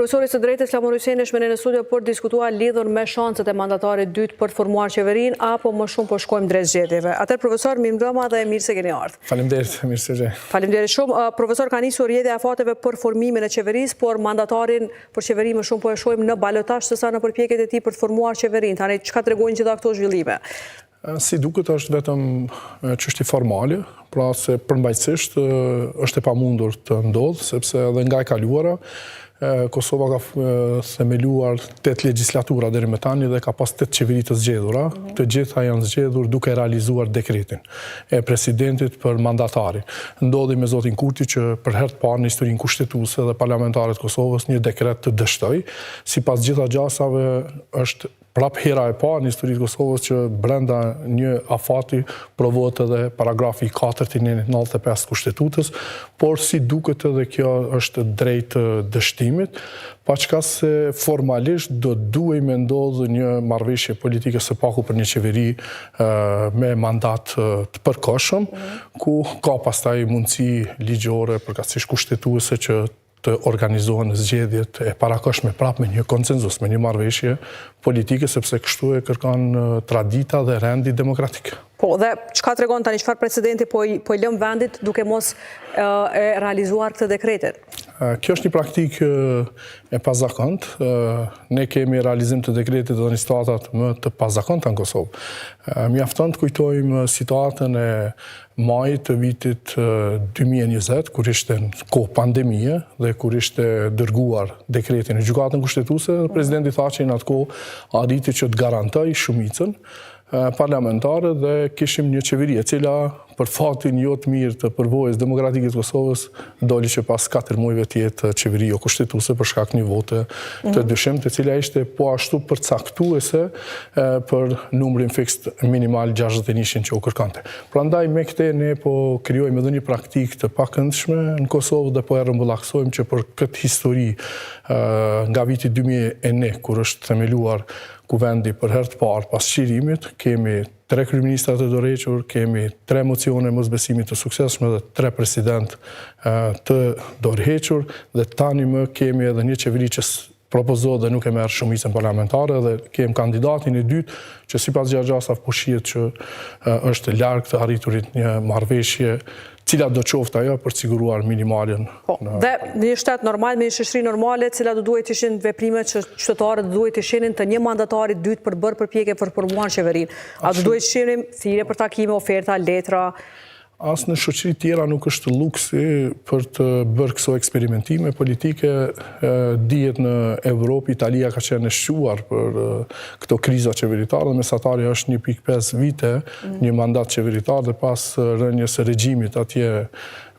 Profesori së drejtës Flamur Hyseni është me ne në studio për diskutuar lidhur me shanset e mandatarit dytë për të formuar qeverinë apo më shumë po shkojmë drejt zgjedhjeve. Atëherë profesor, mirë mbrëma dhe mirë se keni ardhur. Faleminderit, mirë se jeni. Faleminderit shumë. Profesor, ka nisur rrjedhja e fateve për formimin e qeverisë, por mandatarin për qeveri më shumë po e shohim në balotazh sesa në përpjekjet e tij për të formuar qeverinë. Tani çka tregojnë gjitha këto zhvillime? Si duket është vetëm çështje formale, pra se përmbajtësisht është e pamundur të ndodhë, sepse edhe nga e kaluara Kosova ka themeluar 8 legjislatura deri më tani dhe ka pas 8 qeveri të zgjedhura. Të gjitha janë zgjedhur duke realizuar dekretin e presidentit për mandatarin. Ndodhi me zotin Kurti që për herë të parë në historinë kushtetuese dhe parlamentare të Kosovës një dekret të dështoi. Sipas gjitha gjasave është prap hera e parë në historinë të Kosovës që brenda një afati provohet edhe paragrafi 4 i 95 kushtetutës, por si duket edhe kjo është drejt dështimit, paçka se formalisht do duhej me ndodhë një marrëveshje politike së paku për një qeveri me mandat të përkohshëm, ku ka pastaj mundësi ligjore përkatësisht kushtetuese që të organizohen zgjedhjet e parakohshme prapë me një konsenzus, me një marrëveshje politike, sepse kështu e kërkon tradita dhe rendi demokratik. Po, dhe çka tregon tani, çfarë precedenti po i lëm vendit duke mos e realizuar këtë dekretin? Kjo është një praktikë e pazakontë. Ne kemi realizim të dekretit dhe në situatat më të pazakonta në Kosovë. Mjafton të kujtojmë situatën e majit të vitit 2020, kur ishte në kohë pandemie dhe kur ishte dërguar dekretin e gjykatën kushtetuese, presidenti tha që në atë kohë arriti që të garantoj shumicën parlamentare dhe kishim një qeveri e cila për fatin jo të mirë të përvojës demokratike të Kosovës doli që pas 4 muajve të jetë qeveri jo kushtetuese për shkak një vote të dyshimit, e cila ishte po ashtu përcaktuese për numrin fiks minimal 61 që u kërkonte. Prandaj me këtë ne po krijojmë edhe një praktikë të pakëndshme në Kosovë dhe po e rrëmbullaksojmë që për këtë histori nga viti 2001 kur është themeluar kuvendi për herë të parë pas çlirimit, kemi 3 kryeministra të dorëhequr, kemi 3 mocione mosbesimit të suksesshme dhe 3 president të dorëhequr dhe tani më kemi edhe një qeveri që propozohet dhe nuk e merr shumicën parlamentare dhe kemi kandidatin e dytë që sipas gjasave po shihet që është larg të arriturit një marrëveshje cila do qoftë ajo për të siguruar minimalen. Dhe në një shtet normal, me një shoqëri normale, cila do duhet të ishin veprimet që qytetarët do duhet të shihnin të një mandatarit dytë për bërë përpjekje për formuar qeverinë. A do duhet të shihnim thirrje për takime, oferta, letra? As në shoqëri tjera nuk është luksi për të bërë këso eksperimentime politike. Dihet në Evropë, Italia ka qenë e shquar për këto kriza qeveritare dhe mesatari është 1.5 vite një mandat qeveritar dhe pas rënjes së regjimit atje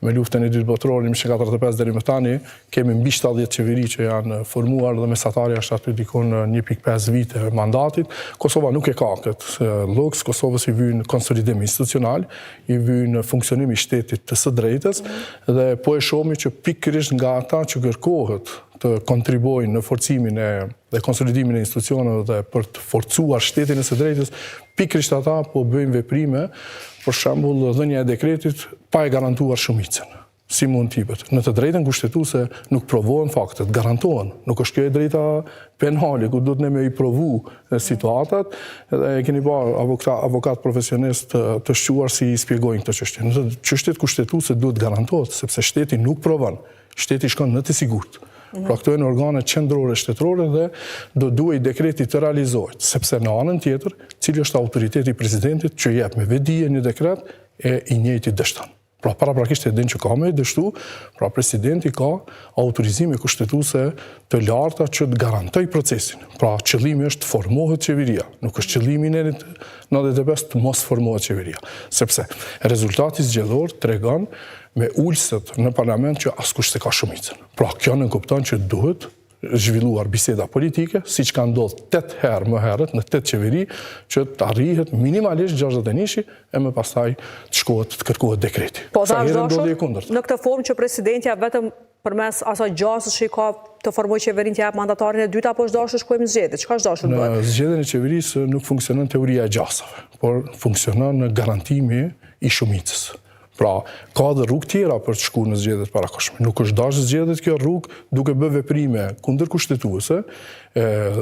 me luftën e dytë botërore 1945 deri më tani, kemi mbi 70 qeveri që janë formuar dhe mesatari është aty dikon 1.5 vite mandatit. Kosova nuk e ka këtë luks, Kosovës i vjen konsolidim institucional, i vjen funksionimi i shtetit të së drejtës dhe po e shohim që pikërisht nga ata që kërkohet të kontribuojnë në forcimin dhe konsolidimin e institucioneve dhe për të forcuar shtetin e së drejtës, pikërisht ata po bëjnë veprime, për shembull dhënia e dekretit pa e garantuar shumicën. Si mund t'jipet? Në të drejtën kushtetuese nuk provohen faktet, garantohen. Nuk është kjo e drejta penale, ku duhet ne me i provu situatat, edhe keni parë avokat profesionist të shquar si i shpjegojnë këtë çështje. Në çështjet kushtetuese duhet garantohet, sepse shteti nuk provon. Shteti shkon në të sigurt. Pra këto janë organe qendrore shtetërore dhe do duhej dekreti të realizohet, sepse në anën tjetër, cili është autoriteti i presidentit që jep me vedije një dekret e i njëjtit dështon. Pra paraprakisht e din që ka me dështu, pra presidenti ka autorizime kushtetuese të larta që të garantoj procesin. Pra qëllimi është të formohet qeveria, nuk është qëllimi në 95 të mos formohet qeveria. Sepse rezultati zgjedhor tregon me ulësët në parlament që askush se ka shumicën. Pra kjo nënkupton që duhet zhvilluar biseda politike, si që ka ndodhë 8 herë më herët në 8 qeveri, që të arrihet minimalisht 61 e më pastaj të shkohet të kërkohet dekreti. Po, sa është dashur në këtë formë që presidentja vetëm përmes asaj gjasës që i ka të formoj qeverinë të jap mandatarin e dytë, apo është dashur shkojmë në zgjedhje? Çka është dashur bëhet? Në zgjedhjen e qeverisë nuk funksionon teoria e gjasave, por funksionon në garantimi i shumicës. Pra, ka dhe rrugë tjera për të shkuar në zgjedhjet parakoshme. Nuk është dashur zgjedhjet kjo rrugë duke bërë veprime kundër kushtetuese,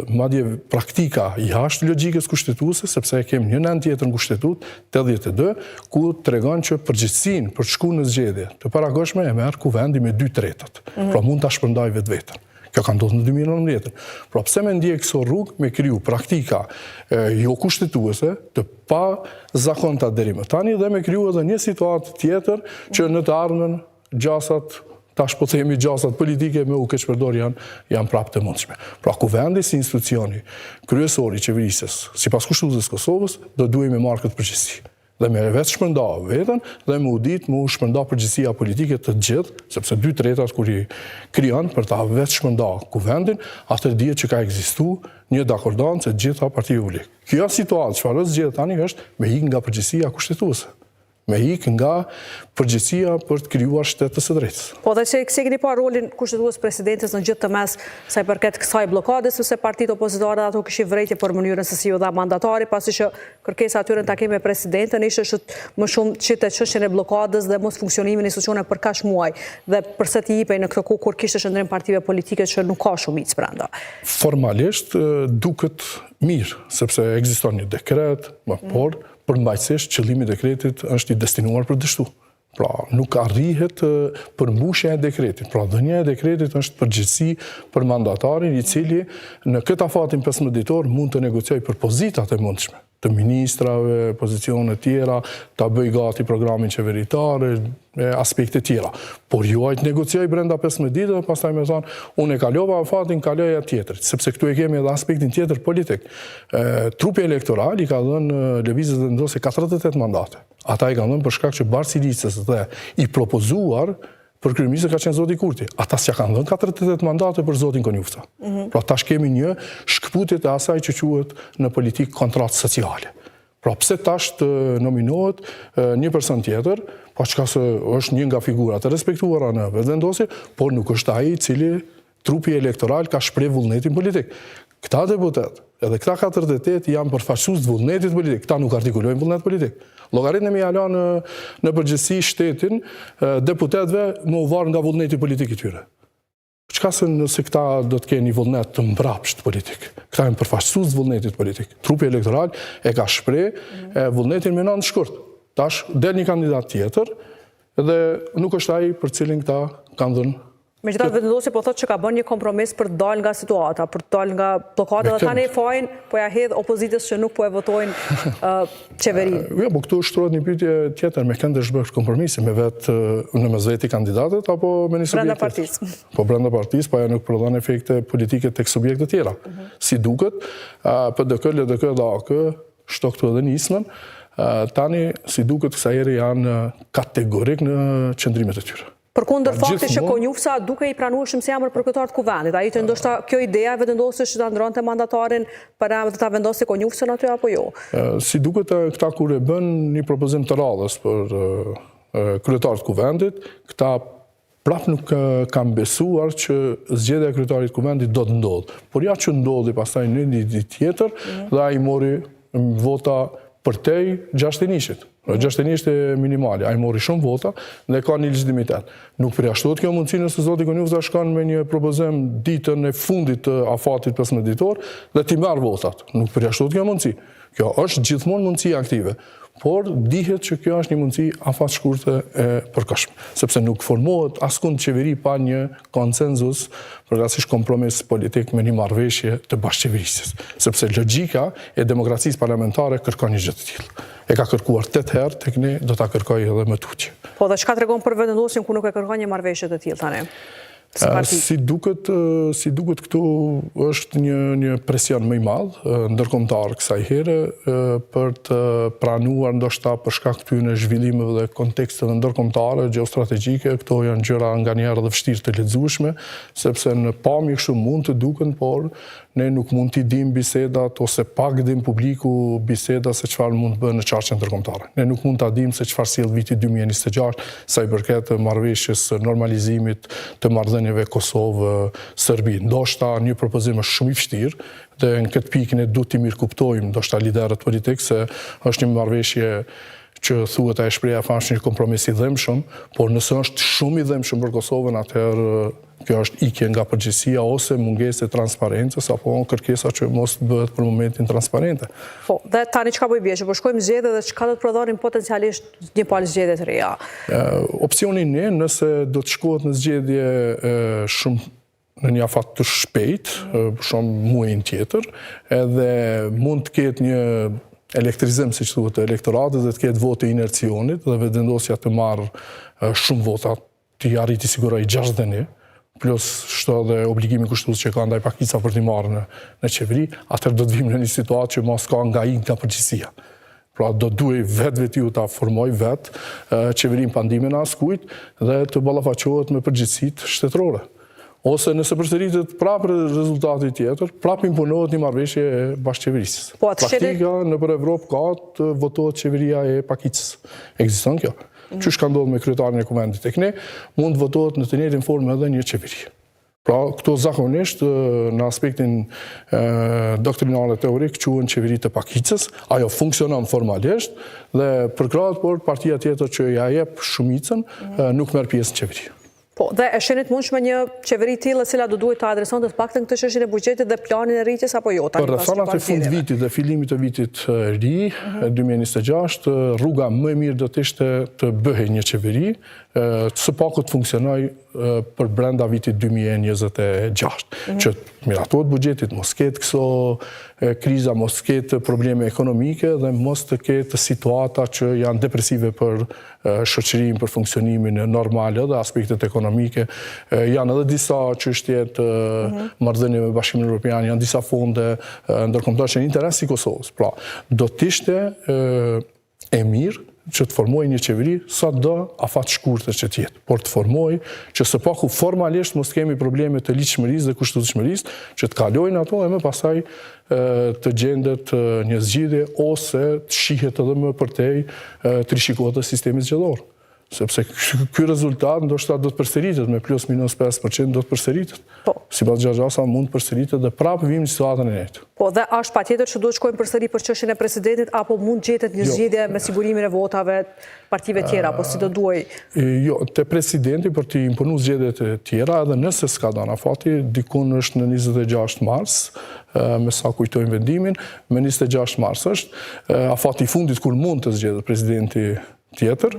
madje praktika jashtë logjikës kushtetuese, sepse kemi një nën tjetër në kushtetut, 82, ku tregon që përgjegjësinë për të shkuar në zgjedhje të parakoshme e merr kuvendi me 2/3. Pra mund ta shpërndajë vetveten. Kjo ka ndodhur në 2019. Pra pse me ndjek këso rrugë me kriju praktika jo kushtetuese të pa zakonta deri më tani dhe me kriju edhe një situatë tjetër që në të ardhmen gjasat, tash po themi gjasat politike me u keqpërdor janë prapë të mundshme. Pra kuvendi si institucioni kryesor i qeverisjes, sipas Kushtetues së Kosovës, do duhej me marrë këtë përgjegjësi. Dhe me vetë shpërnda vetën dhe me u ditë mu shpërnda përgjegjësia politike të gjithë, sepse 2/3 kur i krijon për ta vetë shpërnda kuvendin, atë dihet që ka ekzistuar një dakordancë të gjitha partive politike. Kjo situatë çfarë zgjedh tani është me ikë nga përgjegjësia kushtetuese. Me ikë nga përgjegjësia për të krijuar shtet të së drejtës. Po dhe se keni pa rolin kushtetues presidentes në gjithë të mes sa i përket kësaj blokades, ose partitë opozitare ato kishin vrejtje për mënyrën se si u dha mandatari, pasi që kërkesa atyre në takim me presidenten ishte më shumë çitë çështjen e blokadës dhe mos funksionimin e institucioneve për kaq muaj. Dhe përse të jipej në këtë kohë kur kishte shndrim partive politike që nuk ka shumicë brenda. Formalisht duket mirë, sepse ekziston një dekret, por përmbajtësisht qëllimi i dekretit është i destinuar për dështu. Pra, nuk arrihet përmbushja e dekretit. Pra, dhënia e dekretit është përgjegjësi për mandatarin i cili në këtë afatin 15 ditor mund të negociojë për pozitat e mundshme të ministrave, pozicione tjera, ta bëj gati programin qeveritar, aspekte tjera. Por juaj të negocioj brenda 15 ditë dhe pastaj me thonë, unë e kalova afatin, kaloja tjetër, sepse këtu e kemi edhe aspektin tjetër politik. Trupi elektoral i ka dhënë lëvizjes dhe ndosje 48 mandate. Ata i ka dhënë për shkak që Bart Silicës dhe i propozuar për kryeministër ka qenë zoti Kurti. Ata s'ja kanë dhënë 48 mandate për zotin Konjufca. Pra tash kemi një shkputje të asaj që quhet në politikë kontratë sociale. Pra pse tash të nominohet një person tjetër, pa çka se është një nga figurat e respektuara në vetëvendosje, por nuk është ai i cili trupi elektoral ka shpreh vullnetin politik. Këta deputet, edhe këta 48 janë përfaqësues të vullnetit politik. Këta nuk artikulojnë vullnet politik. Llogaritën e mia në përgjithësi shtetin deputetëve më u varë nga vullneti politik i tyre. Çka se nëse këta do të kenë një vullnet të mbrapsht politik. Këta janë përfaqësues të vullnetit politik. Trupi elektoral e ka shpreh vullnetin me nëntë shkurt. Tash del një kandidat tjetër dhe nuk është ai për cilin këta kanë dhënë. Megjithatë vetëvendosja po thotë që ka bërë një kompromis për të dalë nga situata, për të dalë nga blokada dhe tani fajin po ja hedh opozitës që nuk po e votojnë qeverinë. Jo, po këtu shtrohet një pyetje tjetër, me kënd është bërë kompromisi me vetë në mes veti kandidatët apo me një subjekt? Brenda partisë. Po brenda partisë, po ajo nuk prodhon efekte politike tek subjekte tjera. Si duket, PDK, LDK dhe AK, shto këtu edhe nismën, tani si duket kësa herë janë kategorik në qëndrimet e tyre. Përkundër faktit që Konjufca duke i pranueshëm si emër për kryetar të kuvendit, ai të ndoshta kjo ideja e vetëvendosjes që ta ndronte mandatarin për emër të ta vendosë Konjufcën aty apo jo? Si duket këta kur e bën një propozim të radhës për kryetar të kuvendit, këta prap nuk kam besuar që zgjedhja e kryetarit të kuvendit do të ndodhë. Por ja që ndodhi pastaj në një ditë tjetër dhe ai mori vota përtej 61-shit. 61 e minimale, ai mori shumë vota dhe ka një legitimitet. Nuk përjashtohet kjo mundësi nëse zoti Konjufca shkon me një propozim ditën e fundit të afatit 15 ditor dhe ti merr votat. Nuk përjashtohet kjo mundësi. Kjo është gjithmonë mundësi aktive. Por dihet që kjo është një mundësi afat shkurte e përkohshme, sepse nuk formohet askund qeveri pa një konsenzus, përkatësisht kompromis politik me një marrëveshje të bashkëqeverisjes, sepse logjika e demokracisë parlamentare kërkon një gjë të tillë. E ka kërkuar 8 herë, tek ne do ta kërkojë edhe më tutje. Po dhe çka tregon për vetëvendosjen ku nuk e kërkon një marrëveshje të tillë tani? Si duket këtu është një presion më i madh ndërkombëtar kësaj here për të pranuar ndoshta për shkak këtyre zhvillimeve dhe konteksteve ndërkombëtare gjeostrategjike, këto janë gjëra nganjëherë dhe vështirë të lexueshme, sepse në pamje kështu mund të duken, por ne nuk mund t'i dim bisedat ose pak dim publiku biseda se çfarë mund të bëhen në çarqe ndërkombëtare. Ne nuk mund ta dim se çfarë sjell viti 2026 sa i përket marrëveshjes normalizimit të marrëdhënieve Kosovë-Serbi. Ndoshta një propozim është shumë i vështirë dhe në këtë pikë ne duhet të mirë kuptojmë ndoshta liderët politik se është një marrëveshje që thuhet ai shpreha fash një kompromis i dhëmshëm, por nëse është shumë i dhëmshëm për Kosovën, atëherë kjo është ikje nga përgjegjësia ose mungesë e transparencës apo kërkesa që mos bëhet për momentin transparente. Po, dhe tani çka po i bie, që po shkojmë zgjedhje dhe çka do të prodhonin potencialisht një palë zgjedhje të reja? Opsioni një, nëse do të shkohet në zgjedhje shumë në një afat të shpejt, shumë muajin tjetër, edhe mund të ketë një elektrizim, si që thuhet, elektoratit dhe të ketë vote inercionit dhe vendosja të marrë shumë vota, të arriti siguroj 61, plus shto dhe obligimi kushtues që ka ndaj pakica për t'i marrë në qeveri, atër do të vim në një situatë që mos ka nga nga përgjithësia. Pra do duhej vetë ta formoj vetë qeverin pandimin askujt dhe të ballafaqohet me përgjithësitë shtetërore. Ose nëse përsëritet prapë rezultati tjetër, prapë imponohet një marrëveshje e bashkëqeverisë. Praktika nëpër Evropë ka të votohet qeveria e pakicës. Ekziston kjo. Qysh ka ndodhur me kryetarin e Kuvendit tek ne, mund të votohet në të njëjtën formë edhe një qeveri. Pra, këto zakonisht në aspektin doktrinal e teorik quhen qeveri të pakicës, ajo funksionon formalisht dhe përkrahët, por partia tjetër që ja jep shumicën nuk merr pjesë në qeveri. Po, dhe e shenit mundshme një qeveri tillë e cila do duhet të adreson të paktën këtë çështjen e buxhetit dhe planin e rritjes apo jo? Për rrethanat e fund vitit dhe filimit të vitit ri, 2026, rruga më e mirë do të ishte të bëhej një qeveri, së paku të funksionoj për brenda vitit 2026, që miratohet buxhetit, mos ketë këso kriza, mos ketë probleme ekonomike dhe mos të ketë situata që janë depresive për shoqërinë, për funksionimin normal dhe aspektet ekonomike. Janë edhe disa çështje të marrëdhënie me Bashkimin Evropian, janë disa fonde ndërkombëtare që në interes i Kosovës. Pra, do të ishte e mirë që të formoj një qeveri sa do afat shkurtër që tjetë, por të formoj që së paku formalisht mos kemi probleme të ligjshmërisë dhe kushtozshmërisë, që të kalojnë ato dhe më pasaj të gjendet një zgjidhje ose të shihet edhe më përtej të rishikohet sistemi zgjedhor. Sepse ky rezultat ndoshta do të përsëritet me plus minus 5% do të përsëritet. Sipas Xhaxhasa mund të përsëritet dhe prapë vim në situatën e njëjtë. Po dhe është patjetër që duhet shkojmë përsëri për çështjen e presidentit apo mund gjetet një zgjidhje me sigurimin e votave partive tjera apo si do duhej? Jo, te presidenti për të imponuar zgjedhjet e tjera, edhe nëse s'ka dhënë afati, dikun është në 26 mars, me sa kujtojmë vendimin, me 26 mars është afati i fundit kur mund të zgjedhet presidenti tjetër,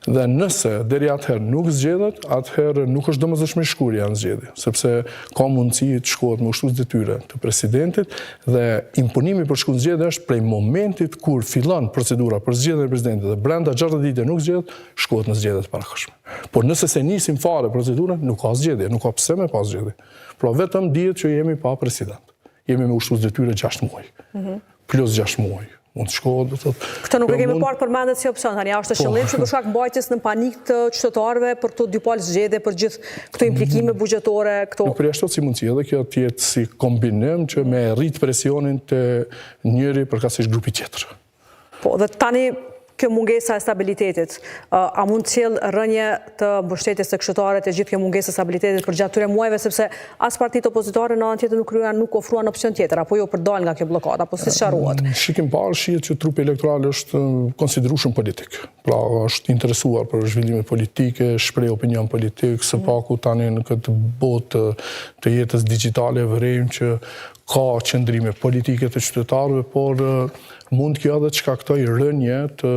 dhe nëse deri atëherë nuk zgjedhet, atëherë nuk është domosdoshme shkurja në zgjedhje, sepse ka mundësi të shkohet me ushtues detyre të presidentit dhe imponimi për shkuar në zgjedhje është prej momentit kur fillon procedura për zgjedhjen e presidentit dhe brenda 60 ditë nuk zgjedhet, shkohet në zgjedhje të parakohshme. Por nëse se nisim fare procedurën, nuk ka zgjedhje, nuk ka pse me pas zgjedhje. Pra vetëm dihet që jemi pa president. Jemi me ushtues detyre 6 muaj. Plus 6 muaj. Mund të shkohet, do të thotë. Këtë nuk e kemi parë përmendet si opsion, tani është shëllimshëm për shkak mbajtjes në panik të qytetarëve për të dypalë zgjedhje, për gjithë këto implikime buxhetore, këto. Nuk përjashtohet si mundësi edhe kjo të jetë si kombinim që me rrit presionin të njëri përkatësisht grupi tjetër. Po, dhe tani kjo mungesa e stabilitetit, a mund të sjellë rënje të mbështetjes së këshilltarëve të gjithë kjo mungesë e stabilitetit për gjatë këtyre muajve, sepse as partitë opozitare në anën tjetër nuk ofruan opsion tjetër, apo jo për dal nga kjo bllokadë, apo si sharruat? Shikim parë shihet që trupi elektoral është konsideruar shumë politik. Pra është interesuar për zhvillime politike, shpreh opinion politik, së paku tani në këtë botë të jetës digjitale vërejmë që ka qëndrime politike të qytetarëve, por mund kjo edhe të shkaktoj rënje të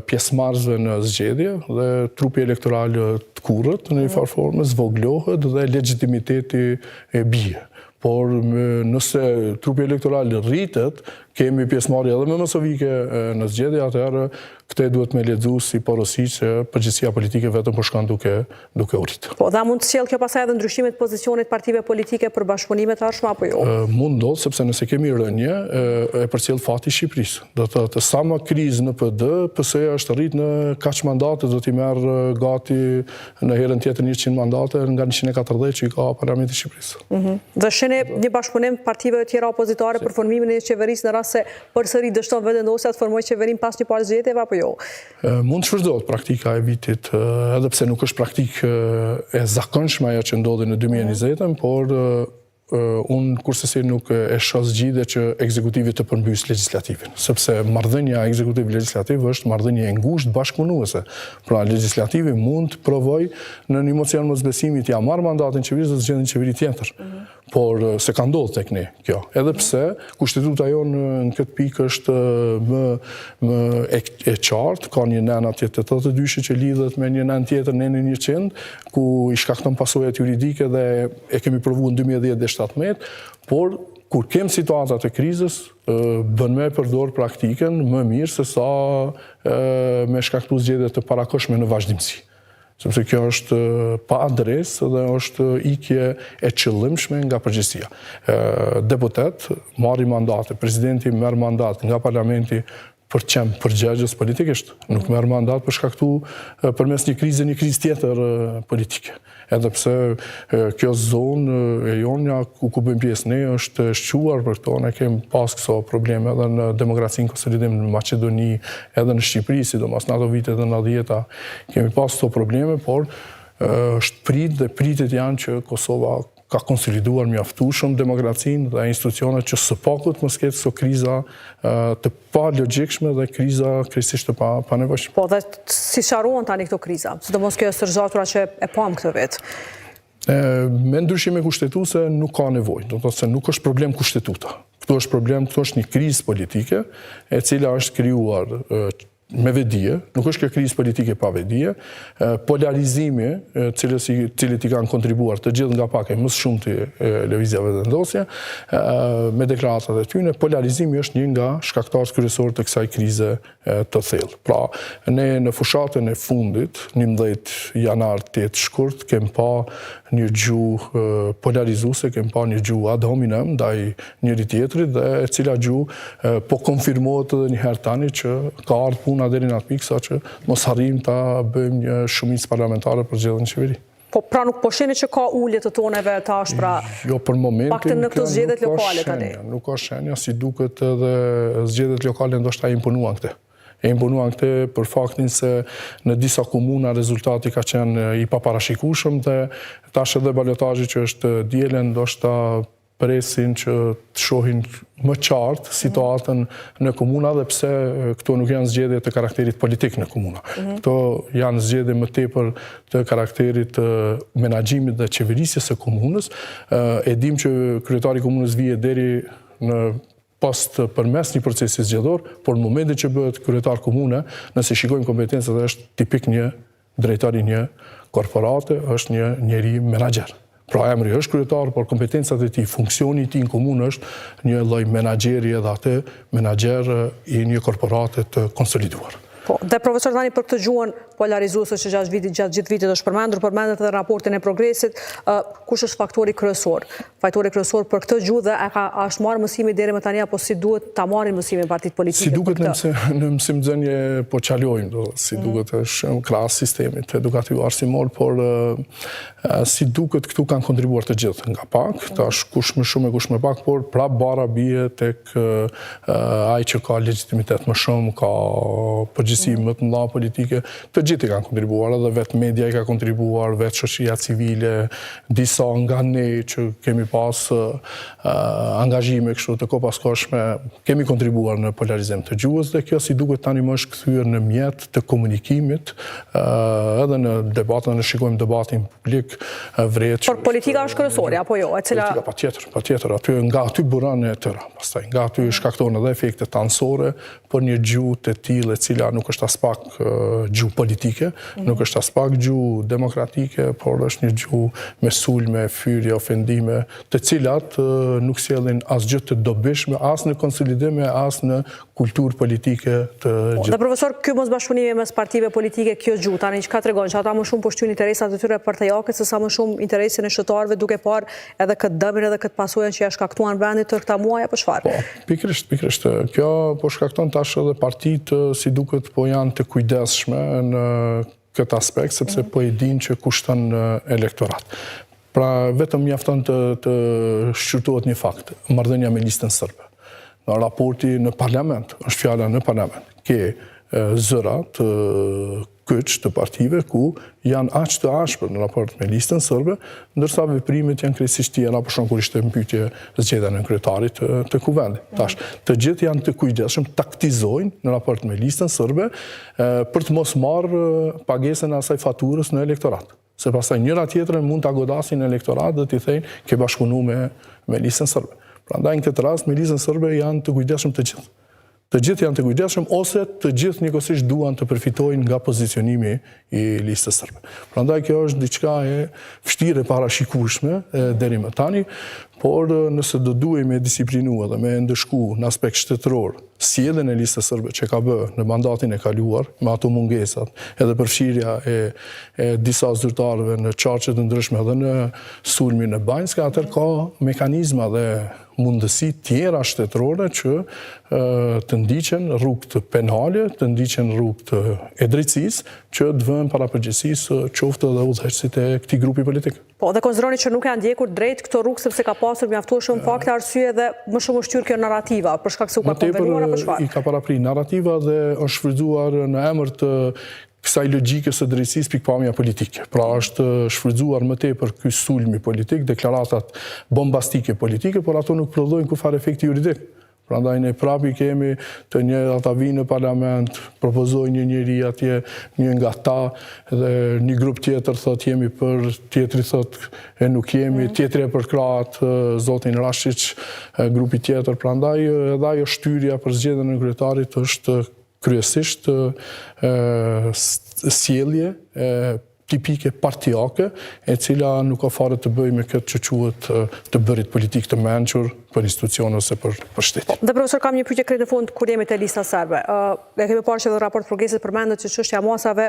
pjesëmarrësve në zgjedhje dhe trupi elektoral të kurrët në një farë forme zvoglohet dhe legitimiteti e bie. Por nëse trupi elektoral rritet, kemi pjesëmarrje edhe më masovike në zgjedhje, atëherë këtë duhet me lexu si porosi që përgjegjësia politike vetëm po shkon duke u rritur. Po, dhe mund të sjellë kjo pasaj edhe ndryshime të pozicionit partive politike për bashkëpunimet të ardhshme apo jo? Mund ndodh, sepse nëse kemi rënje, e përcjell fati i Shqipërisë. Do të thotë sa më krizë në PD, PS-ja është rrit në kaq mandate, do t'i merr gati në herën tjetër 100 mandate nga 140 që i ka Parlamenti i Shqipërisë. Dhe shene një bashkëpunim partive të tjera opozitare për formimin e qeverisë në rast se përsëri dështon vendosja të formojë qeverinë pas një palë zgjedhjeve apo jo? Mund të shfrytëzohet praktika e vitit, edhe pse nuk është praktikë e zakonshme ajo që ndodhi në 2020, por unë kursesi nuk e shoh zgjidhje që ekzekutivi të përmbys legjislativin, sepse marrëdhënia ekzekutiv-legjislativ është marrëdhënie e ngushtë bashkëpunuese. Pra legislativi mund të provoj në një mocion mosbesimi t'ia marr mandatin qeverisë dhe të zgjedhë një qeveri tjetër. Por se ka ndodhur tek ne kjo. Edhe pse kushtetuta jonë në këtë pikë është më e qartë, ka një nen atje të 82 që lidhet me një nen tjetër, nenin 100, ku i shkakton pasojat juridike dhe e kemi provuar në 2010 dhe 2017, por kur kem situata të krizës, bën me përdor praktikën më mirë se sa me shkaktu zgjedhje të parakoshme në vazhdimsi. Sepse kjo është pa adresë dhe është ikje e qëllimshme nga përgjegjësia. Deputet marri mandate, presidenti merr mandat nga parlamenti për të qenë përgjegjës politikisht. Nuk merr mandat për shkaktu përmes një krizë tjetër politike. Edhe pse kjo zonë e jonja ku bëjmë pjesë ne është shquar për këto, ne kemi pas këso probleme edhe në demokracinë konsolidim në Maqedoni, edhe në Shqipëri, sidomos në ato vite të 90-ta, kemi pas këto probleme, por është prit dhe pritet janë që Kosova ka konsoliduar mjaftueshëm demokracinë dhe institucionet që së pakut mos ketë këso kriza të pa logjikshme dhe kriza krejtësisht të pa nevojshme. Po dhe si sharohen tani këto kriza, sidomos kjo është rrzatura që e pam këtë vit? Me ndryshime kushtetuese nuk ka nevojë, do të thotë se nuk është problem kushtetuta. Këtu është një krizë politike e cila është krijuar me vedije, nuk është kjo krizë politike pa vedije, polarizimi cilët i kanë kontribuar të gjithë nga pak e më shumë të lëvizjave vendosje, me deklaratat e tyre, polarizimi është një nga shkaktarët kryesorë të kësaj krize të thellë. Pra, ne në fushatën e fundit, 11 janar 8 shkurt, kem pa një gjuhë polarizuese, kem pa një gjuhë ad hominem ndaj njëri tjetrit dhe e cila gjuhë po konfirmohet edhe një herë tani që ka ardhur puna deri në atë pikë sa që mos harrim ta bëjmë një shumicë parlamentare për zgjedhjen e qeveri. Po pra nuk po shihni që ka ulje të toneve tash pra. Jo, për momentin paktën në këto zgjedhjet lokale tani. Nuk ka shenja, si duket edhe zgjedhjet lokale ndoshta imponuan këtë. E imponuan këtë për faktin se në disa komuna rezultati ka qenë i paparashikueshëm dhe tash edhe balotazhi që është dielen ndoshta presin që të shohin më qartë situatën në komuna dhe pse këto nuk janë zgjedhje të karakterit politik në komuna. Këto janë zgjedhje më tepër të karakterit menaxhimit dhe qeverisjes së komunës. E dim që kryetari i komunës vije deri në post përmes një procesi zgjedhor, por në momentin që bëhet kryetar komune, nëse shikojmë kompetencat, është tipik një drejtar i një korporate, është një njeri menaxher. Pra emri është kryetar, por kompetencat e tij, funksioni i tij në komunë është një lloj menaxheri edhe atë menaxher i një korporate të konsoliduar. Po, dhe profesor tani për këtë gjuhën polarizuese që gjatë gjithë vitit është përmendet edhe raportin e progresit, kush është faktori kryesor? Faktori kryesor për këtë gjuhë dhe është marrë mësimi deri më tani apo si duhet ta marrin mësimin partitë politike? Si duket në mësimdhënie po çalojmë, si duket është krahas sistemit edukativ arsimor, por si duket këtu kanë kontribuar të gjithë nga pak, tash kush më shumë e kush më pak, por prap bara bie tek ai që ka legitimitet më shumë, ka përgjegjësi më të mëdha politike, të gjithë kanë kontribuar, edhe vetë media i ka kontribuar, vetë shoqëria civile, disa nga ne që kemi pas angazhime kështu të kopaskoshme, kemi kontribuar në polarizim të gjuhës dhe kjo si duket tani më është kthyer në mjet të komunikimit, edhe në debatën, në shikojmë debatin publik, vret. Por politika është kryesore apo jo? Politika patjetër, nga aty buran e tëra, pastaj nga aty shkakton edhe efekte tanësore, por një gjuhë të tillë e cila nuk është as pak gjuhë politike, nuk është as pak gjuhë demokratike, por është një gjuhë me sulme, fyrje, ofendime, të cilat nuk sjellin asgjë të dobishme, as në konsolidime, as në kulturë politike të gjithë. Dhe profesor, ky mosbashkëpunimi mes partive politike, kjo gjuhë, tani çka tregon që ata më shumë po shtyjnë interesat e tyre për të jakët se sa më shumë interesin e shqiptarëve, duke parë edhe këtë dëmin edhe këtë pasojën që ja shkaktuan vendit të këta muaj apo çfarë? Po, pikërisht. Kjo po shkakton tash edhe partitë si duket po janë të kujdesshme në këtë aspekt, sepse po e dinë që kushton elektorat. Pra vetëm mjafton të shqyrtohet një fakt, marrëdhënia me listën serbe. Raporti në parlament, është fjala në parlament. Ke zëra të kyç të partive ku janë aq të ashpër në raport me listën sërbe, ndërsa veprimet janë krejtësisht tjera, për shkak kur ishte mbytyje zgjedhja në kryetarit të kuvendit. Tash, të gjithë janë të kujdesshëm, taktizojnë në raport me listën sërbe për të mos marrë pagesën e asaj faturës në elektorat. Se pastaj njëra tjetrën mund ta godasin në elektorat dhe t'i thejnë ke bashkëpunu me listën sërbe. Prandaj në këtë rast me listën sërbe janë të kujdesshëm të gjithë. Të gjithë janë të kujdesshëm ose të gjithë njëkohësisht duan të përfitojnë nga pozicionimi i listës sërbe. Prandaj kjo është diçka e vështirë e parashikueshme deri më tani, por nëse do duhemi me disiplinu edhe me ndëshku në aspekt shtetëror sjelljen e listës sërbe që ka bë në mandatin e kaluar me ato mungesat, edhe përfshirja e disa zyrtarëve në çarçe të ndryshme edhe në sulmin e Banjska, atëherë ka mekanizma dhe mundësi tjera shtetërore që të ndiqen rrugë penale, të ndiqen rrugë e drejtësisë, që të vënë para përgjegjësisë qoftë edhe udhëheqësit e këtij grupi politik. Po, dhe konsideroni që nuk janë ndjekur drejt këto rrugë sepse ka pasur mjaftueshëm fakte arsye dhe më shumë ushqyer kjo narrativa, për shkak se u ka konvenuar apo çfarë? I ka paraprit narrativa dhe është shfrytzuar në emër të kësaj logjikës së drejtësisë pikpamja politike. Pra është shfrytzuar më tepër ky sulmi politik, deklaratat bombastike politike, por ato nuk prodhojnë kufar efekti juridik. Prandaj ne prapi kemi të një ata vinë në parlament, propozojnë një njeri atje, një nga ta, dhe një grup tjetër thot jemi për, tjetri thot e nuk jemi, tjetri e përkrahet zotin Rashić, grupi tjetër. Prandaj edhe ajo shtyrja për zgjedhjen e kryetarit është kryesisht sjellje tipike partijake, e cila nuk ka fare të bëjë me këtë që quhet të bërit politik të mençur për institucion ose për shtetin. Dhe profesor, kam një pyetje krejt në fund kur jemi te lista serbe. Ne kemi parë që edhe raport progresit përmendet që çështja e masave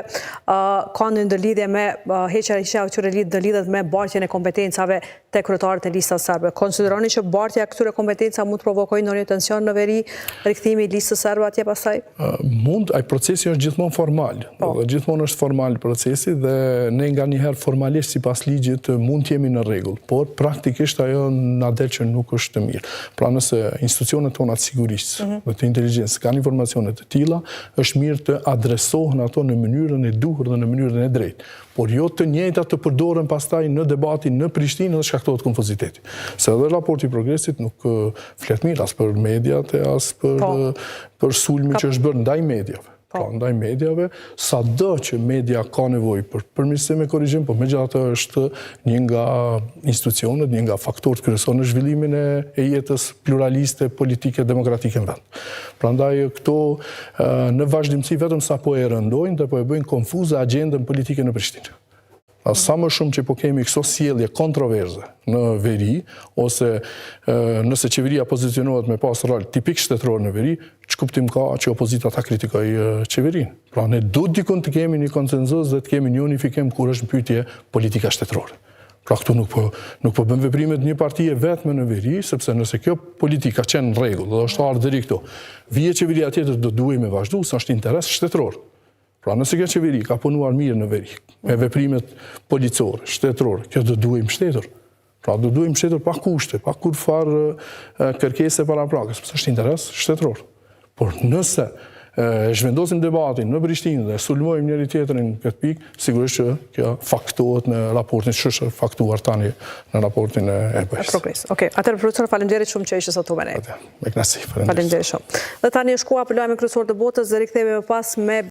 ka një ndërlidhje me heqja e këtyre lidhet me bartjen e kompetencave te kryetarët e listës serbe. Konsideroni që bartja e këtyre kompetencave mund të provokojë ndonjë tension në veri, rikthimi i listës serbe atje pastaj? Mund, ai procesi është gjithmonë formal. Dhe gjithmonë është formal procesi dhe ne nga njëherë formalisht sipas ligjit mund të jemi në rregull, por praktikisht ajo na del që nuk është të mirë. Pra nëse institucionet tona të sigurisë dhe të inteligjencës kanë informacione të tilla, është mirë të adresohen ato në mënyrën e duhur dhe në mënyrën e drejtë. Por jo të njëjtat të përdoren pastaj në debatin në Prishtinë dhe shkaktohet konfuziteti. Se edhe raporti i progresit nuk flet mirë as për mediat e as për sulmin që është bërë ndaj mediave. Pra ndaj mediave, sado që media ka nevojë për përmirësim e korrigjim, por megjithatë është një nga institucionet, një nga faktorët kryesorë në zhvillimin e jetës pluraliste, politike, demokratike në vend. Prandaj këto në vazhdimsi vetëm sa po e rëndojnë dhe po e bëjnë konfuze agjendën politike në Prishtinë. Sa më shumë që po kemi këso sjellje kontroverze në veri, ose nëse qeveria pozicionohet me pas rol tipik shtetëror në veri, ç'kuptim ka që opozita ta kritikojë qeverinë. Pra ne duhet dikun të kemi një konsenzus dhe të kemi një unifikim kur është në pyetje politika shtetërore. Pra këtu nuk po bën veprimet një partie vetme në veri, sepse nëse kjo politika qenë në rregull dhe është ardhur deri këtu, vije qeveria tjetër do duhej me vazhdu, se është interes shtetëror. Pra nëse kjo qeveri ka punuar mirë në veri, me veprimet policore, shtetërore, kjo do duhej mbështetur. Pra do duhej mbështetur pa kushte, pa kurrë kërkese paraprakës, sepse është interes shtetëror. Por nëse zhvendosim debatin në Prishtinë dhe sulmojmë njëri tjetrin këtë pikë, sigurisht që kjo faktohet në raportin që është faktuar tani në raportin e EBS. Okej, atëherë profesor, faleminderit shumë që ishte sot me ne. Me kënaqësi, faleminderit shumë. Dhe tani është koha për lajmin kryesor të botës dhe rikthehemi më pas me